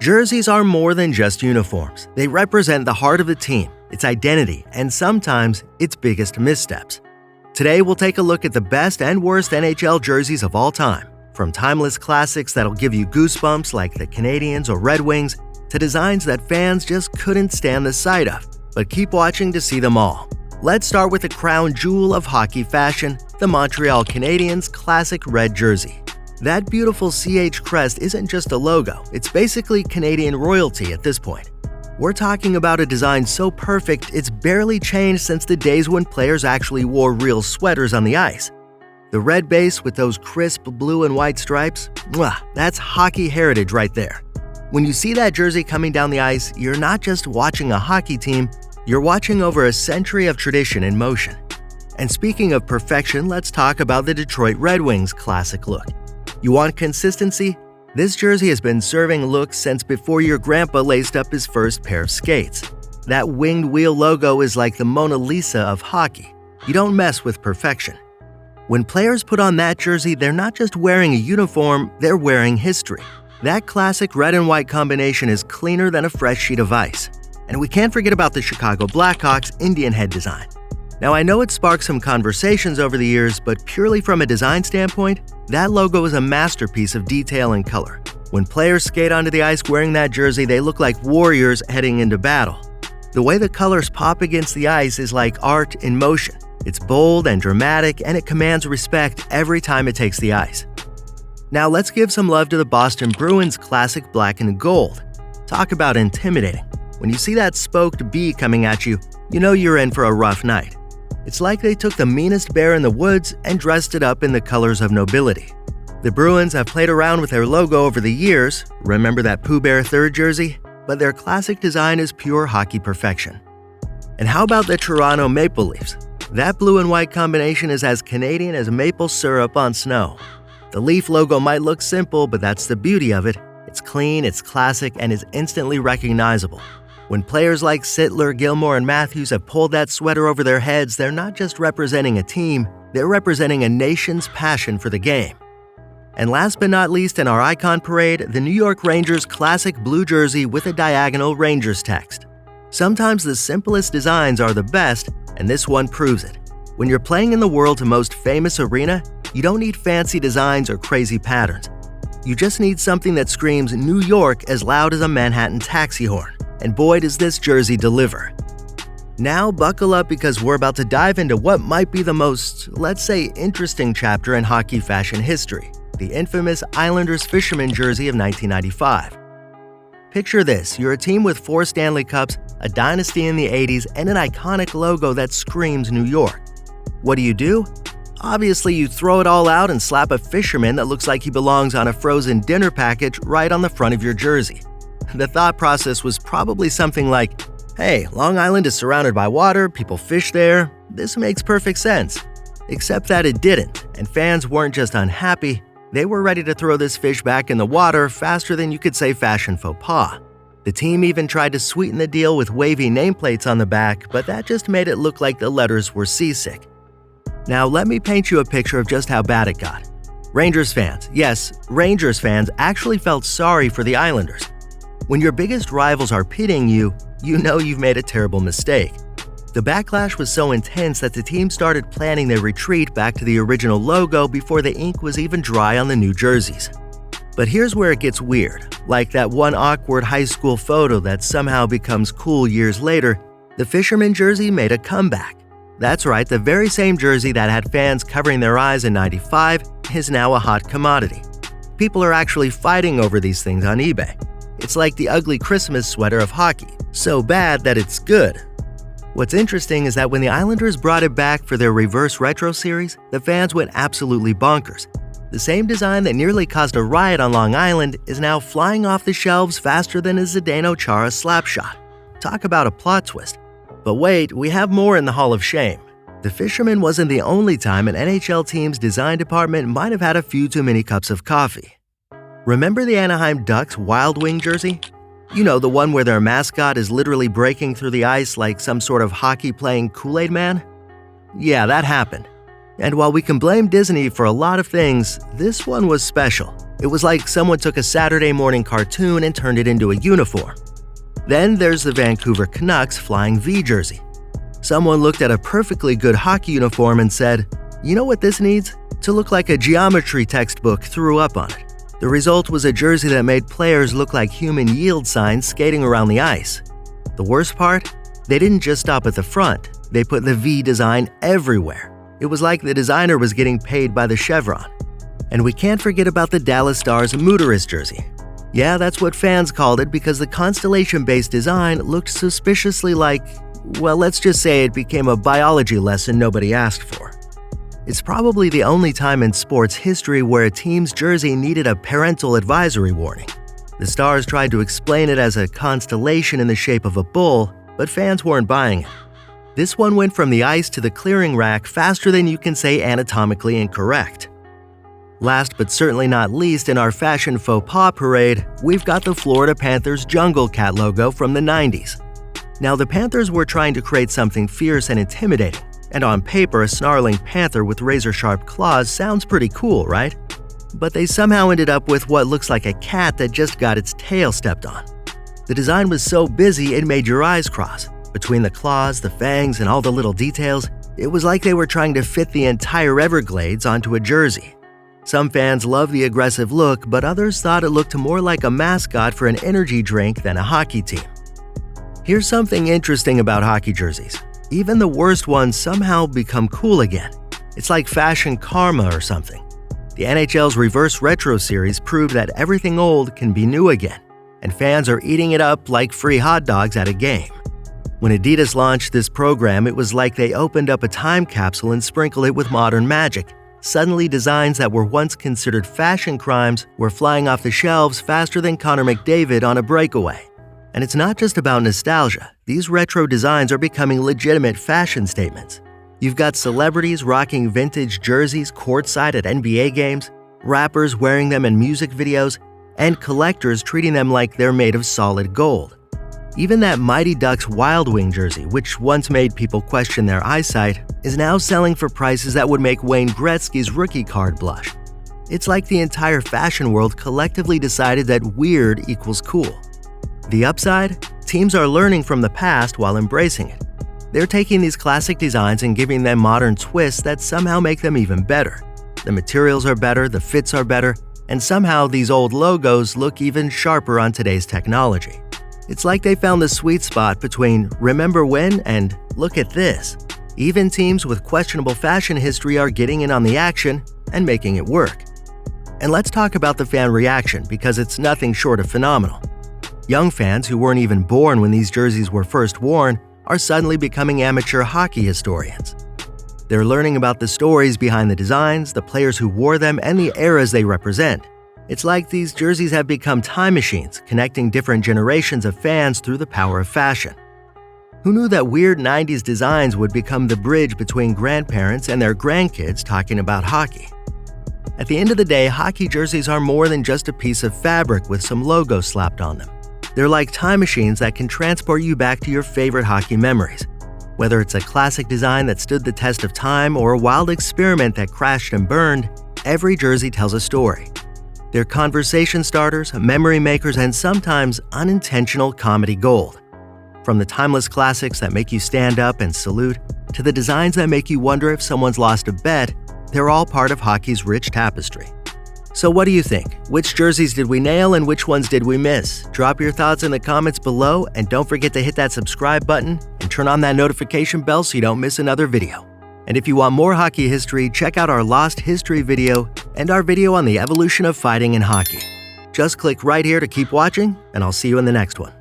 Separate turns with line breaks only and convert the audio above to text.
Jerseys are more than just uniforms. They represent the heart of the team, its identity, and sometimes its biggest missteps. Today, we'll take a look at the best and worst NHL jerseys of all time, from timeless classics that'll give you goosebumps like the Canadiens or Red Wings, to designs that fans just couldn't stand the sight of. But keep watching to see them all. Let's start with the crown jewel of hockey fashion, the Montreal Canadiens classic red jersey. That beautiful CH crest isn't just a logo, it's basically Canadian royalty at this point. We're talking about a design so perfect it's barely changed since the days when players actually wore real sweaters on the ice. The red base with those crisp blue and white stripes, that's hockey heritage right there. When you see that jersey coming down the ice, you're not just watching a hockey team, you're watching over a century of tradition in motion. And speaking of perfection, let's talk about the Detroit Red Wings classic look. You want consistency? This jersey has been serving looks since before your grandpa laced up his first pair of skates. That winged wheel logo is like the Mona Lisa of hockey. You don't mess with perfection. When players put on that jersey, they're not just wearing a uniform, they're wearing history. That classic red and white combination is cleaner than a fresh sheet of ice. And we can't forget about the Chicago Blackhawks Indian head design. Now, I know it sparked some conversations over the years, but purely from a design standpoint, that logo is a masterpiece of detail and color. When players skate onto the ice wearing that jersey, they look like warriors heading into battle. The way the colors pop against the ice is like art in motion. It's bold and dramatic, and it commands respect every time it takes the ice. Now, let's give some love to the Boston Bruins classic black and gold. Talk about intimidating. When you see that spoked bee coming at you, you know you're in for a rough night. It's like they took the meanest bear in the woods and dressed it up in the colors of nobility. The Bruins have played around with their logo over the years, remember that Pooh Bear third jersey? But their classic design is pure hockey perfection. And how about the Toronto Maple Leafs? That blue and white combination is as Canadian as maple syrup on snow. The Leaf logo might look simple, but that's the beauty of it. It's clean, it's classic, and is instantly recognizable. When players like Sittler, Gilmore, and Matthews have pulled that sweater over their heads, they're not just representing a team, they're representing a nation's passion for the game. And last but not least in our icon parade, the New York Rangers classic blue jersey with a diagonal Rangers text. Sometimes the simplest designs are the best, and this one proves it. When you're playing in the world's most famous arena, you don't need fancy designs or crazy patterns. You just need something that screams New York as loud as a Manhattan taxi horn. And boy, does this jersey deliver. Now buckle up because we're about to dive into what might be the most, let's say, interesting chapter in hockey fashion history, the infamous Islanders Fisherman jersey of 1995. Picture this, you're a team with 4 Stanley Cups, a dynasty in the 80s, and an iconic logo that screams New York. What do? Obviously, you throw it all out and slap a fisherman that looks like he belongs on a frozen dinner package right on the front of your jersey. The thought process was probably something like, hey, Long Island is surrounded by water, people fish there, this makes perfect sense. Except that it didn't, and fans weren't just unhappy, they were ready to throw this fish back in the water faster than you could say fashion faux pas. The team even tried to sweeten the deal with wavy nameplates on the back, but that just made it look like the letters were seasick. Now let me paint you a picture of just how bad it got. Rangers fans, yes, Rangers fans actually felt sorry for the Islanders. When your biggest rivals are pitying you, you know you've made a terrible mistake. The backlash was so intense that the team started planning their retreat back to the original logo before the ink was even dry on the new jerseys. But here's where it gets weird. Like that one awkward high school photo that somehow becomes cool years later, the Fisherman jersey made a comeback. That's right, the very same jersey that had fans covering their eyes in '95 is now a hot commodity. People are actually fighting over these things on eBay. It's like the ugly Christmas sweater of hockey, so bad that it's good. What's interesting is that when the Islanders brought it back for their reverse retro series, the fans went absolutely bonkers. The same design that nearly caused a riot on Long Island is now flying off the shelves faster than a Zdeno Chara slapshot. Talk about a plot twist. But wait, we have more in the Hall of Shame. The Fisherman wasn't the only time an NHL team's design department might have had a few too many cups of coffee. Remember the Anaheim Ducks Wild Wing jersey? You know, the one where their mascot is literally breaking through the ice like some sort of hockey-playing Kool-Aid man? Yeah, that happened. And while we can blame Disney for a lot of things, this one was special. It was like someone took a Saturday morning cartoon and turned it into a uniform. Then there's the Vancouver Canucks Flying V jersey. Someone looked at a perfectly good hockey uniform and said, "You know what this needs? To look like a geometry textbook threw up on it." The result was a jersey that made players look like human yield signs skating around the ice. The worst part? They didn't just stop at the front. They put the V design everywhere. It was like the designer was getting paid by the chevron. And we can't forget about the Dallas Stars Mooterist jersey. Yeah, that's what fans called it because the constellation-based design looked suspiciously like, well, let's just say it became a biology lesson nobody asked for. It's probably the only time in sports history where a team's jersey needed a parental advisory warning. The Stars tried to explain it as a constellation in the shape of a bull, but fans weren't buying it. This one went from the ice to the clearing rack faster than you can say anatomically incorrect. Last but certainly not least in our fashion faux pas parade, we've got the Florida Panthers Jungle Cat logo from the 90s. Now, the Panthers were trying to create something fierce and intimidating, and on paper, a snarling panther with razor-sharp claws sounds pretty cool, right? But they somehow ended up with what looks like a cat that just got its tail stepped on. The design was so busy it made your eyes cross. Between the claws, the fangs, and all the little details, it was like they were trying to fit the entire Everglades onto a jersey. Some fans loved the aggressive look, but others thought it looked more like a mascot for an energy drink than a hockey team. Here's something interesting about hockey jerseys. Even the worst ones somehow become cool again. It's like fashion karma or something. The NHL's Reverse Retro series proved that everything old can be new again, and fans are eating it up like free hot dogs at a game. When Adidas launched this program, it was like they opened up a time capsule and sprinkled it with modern magic. Suddenly, designs that were once considered fashion crimes were flying off the shelves faster than Connor McDavid on a breakaway. And it's not just about nostalgia. These retro designs are becoming legitimate fashion statements. You've got celebrities rocking vintage jerseys courtside at NBA games, rappers wearing them in music videos, and collectors treating them like they're made of solid gold. Even that Mighty Ducks Wild Wing jersey, which once made people question their eyesight, is now selling for prices that would make Wayne Gretzky's rookie card blush. It's like the entire fashion world collectively decided that weird equals cool. The upside? Teams are learning from the past while embracing it. They're taking these classic designs and giving them modern twists that somehow make them even better. The materials are better, the fits are better, and somehow these old logos look even sharper on today's technology. It's like they found the sweet spot between remember when and look at this. Even teams with questionable fashion history are getting in on the action and making it work. And let's talk about the fan reaction because it's nothing short of phenomenal. Young fans who weren't even born when these jerseys were first worn are suddenly becoming amateur hockey historians. They're learning about the stories behind the designs, the players who wore them, and the eras they represent. It's like these jerseys have become time machines, connecting different generations of fans through the power of fashion. Who knew that weird 90s designs would become the bridge between grandparents and their grandkids talking about hockey? At the end of the day, hockey jerseys are more than just a piece of fabric with some logo slapped on them. They're like time machines that can transport you back to your favorite hockey memories. Whether it's a classic design that stood the test of time or a wild experiment that crashed and burned, every jersey tells a story. They're conversation starters, memory makers, and sometimes unintentional comedy gold. From the timeless classics that make you stand up and salute, to the designs that make you wonder if someone's lost a bet, they're all part of hockey's rich tapestry. So what do you think? Which jerseys did we nail and which ones did we miss? Drop your thoughts in the comments below, and don't forget to hit that subscribe button and turn on that notification bell so you don't miss another video. And if you want more hockey history, check out our Lost History video and our video on the evolution of fighting in hockey. Just click right here to keep watching, and I'll see you in the next one.